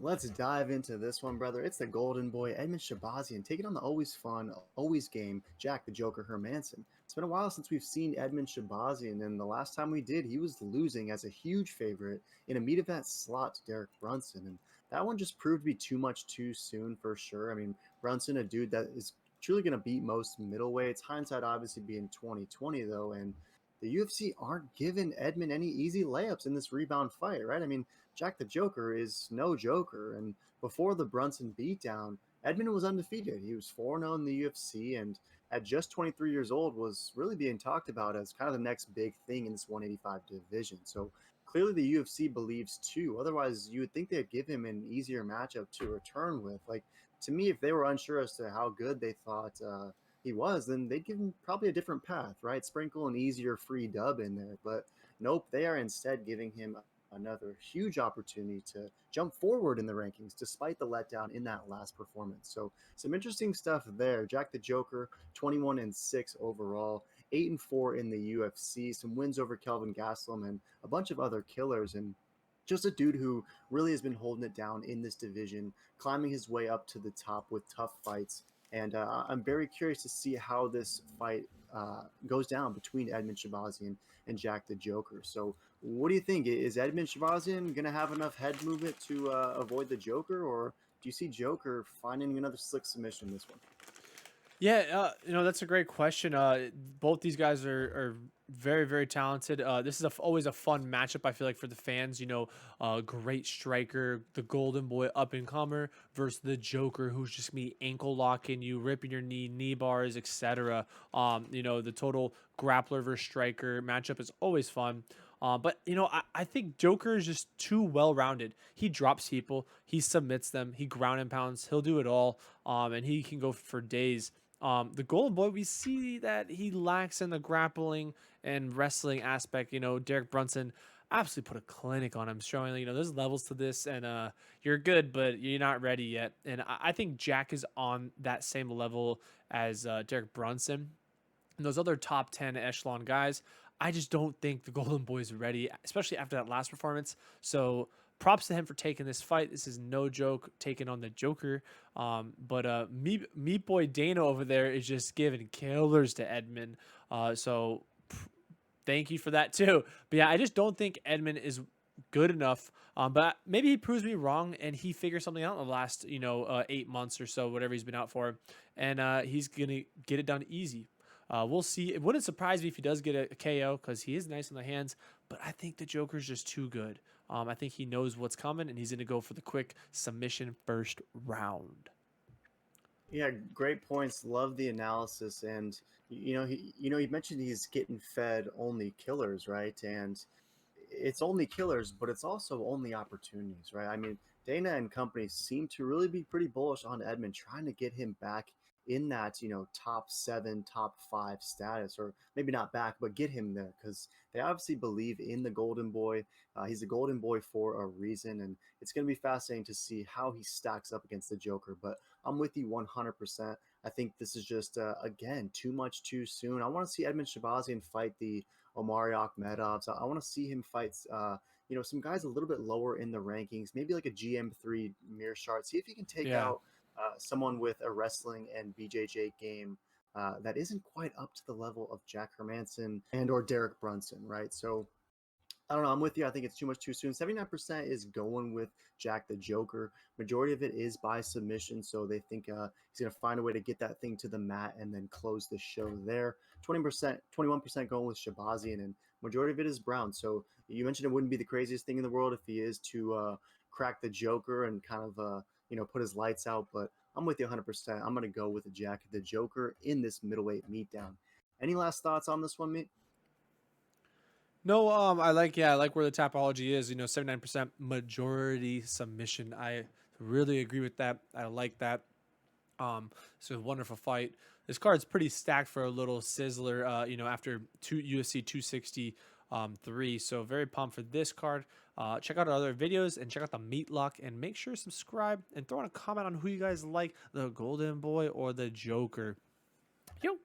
Let's dive into this one, brother. It's the Golden Boy, Edmen Shahbazyan, taking on the always fun, always game Jack the Joker Hermansson. It's been a while since we've seen Edmen Shahbazyan, and the last time we did, he was losing as a huge favorite in a meat event slot to Derek Brunson, and that one just proved to be too much too soon for sure. I mean, Brunson, a dude that is truly going to beat most middleweights. Hindsight obviously being 2020 though, and the UFC aren't giving Edmen any easy layups in this rebound fight, right? I mean, Jack the Joker is no joker. And before the Brunson beatdown, Edmund was undefeated. He was 4-0 in the UFC, and at just 23 years old was really being talked about as kind of the next big thing in this 185 division. So clearly the UFC believes too. Otherwise, you would think they'd give him an easier matchup to return with. Like, to me, if they were unsure as to how good they thought he was, then they'd give him probably a different path, right? Sprinkle an easier free dub in there. But nope, they are instead giving him another huge opportunity to jump forward in the rankings despite the letdown in that last performance. So some interesting stuff there. Jack the Joker, 21-6 overall, 8-4 in the UFC, some wins over Kelvin Gastelum and a bunch of other killers, and just a dude who really has been holding it down in this division, climbing his way up to the top with tough fights. And I'm very curious to see how this fight goes down between Edmen Shahbazyan and Jack the Joker. So, what do you think? Is Edmen Shahbazyan going to have enough head movement to avoid the Joker, or do you see Joker finding another slick submission in this one? Yeah, that's a great question. Both these guys are very, very talented. This is always a fun matchup, I feel like, for the fans. Great striker, the Golden Boy up and comer versus the Joker, who's just gonna be ankle locking you, ripping your knee bars, etc. The total grappler versus striker matchup is always fun. But I think Joker is just too well rounded. He drops people, he submits them, he ground and pounds, he'll do it all. And he can go for days. The Golden Boy, we see that he lacks in the grappling and wrestling aspect. Derek Brunson absolutely put a clinic on him, showing there's levels to this, and you're good, but you're not ready yet. And I think Jack is on that same level as Derek Brunson and those other top 10 echelon guys. I just don't think the Golden Boy is ready, especially after that last performance. So props to him for taking this fight. This is no joke, taking on the Joker. But Meat Boy Dana over there is just giving killers to Edmund. Thank you for that too. But yeah, I just don't think Edmund is good enough. But maybe he proves me wrong and he figures something out in the last 8 months or so, whatever he's been out for, and he's gonna get it done easy. We'll see. It wouldn't surprise me if he does get a KO because he is nice in the hands, but I think the Joker's just too good. I think he knows what's coming and he's going to go for the quick submission first round. Yeah, great points. Love the analysis, and you mentioned he's getting fed only killers, right? And it's only killers, but it's also only opportunities, right? I mean, Dana and company seem to really be pretty bullish on Edmund, trying to get him back in that top seven, top five status, or maybe not back, but get him there because they obviously believe in the Golden Boy. He's a Golden Boy for a reason, and it's going to be fascinating to see how he stacks up against the Joker. But I'm with you 100%. I think this is just again too much too soon. I want to see Edmen Shahbazyan fight the Omari Akhmedovs. I want to see him fight, some guys a little bit lower in the rankings, maybe like a GM3 Mearshart. See if he can take Yeah. out someone with a wrestling and BJJ game that isn't quite up to the level of Jack Hermansson and or Derek Brunson, right? So I don't know. I'm with you. I think it's too much too soon. 79% is going with Jack the Joker. Majority of it is by submission, so they think he's going to find a way to get that thing to the mat and then close the show there. 20%, 21% going with Shabazian, and majority of it is Brown. So you mentioned it wouldn't be the craziest thing in the world if he is to crack the Joker and kind of put his lights out, but I'm with you 100%. I'm going to go with the Jack the Joker in this middleweight meetdown. Any last thoughts on this one, mate? No, I like where the topology is, 79% majority submission. I really agree with that. I like that. It's a wonderful fight. This card's pretty stacked for a little sizzler, after UFC 260 3. So very pumped for this card. Check out our other videos and check out the meat lock and make sure to subscribe and throw in a comment on who you guys like, the Golden Boy or the Joker. Yo.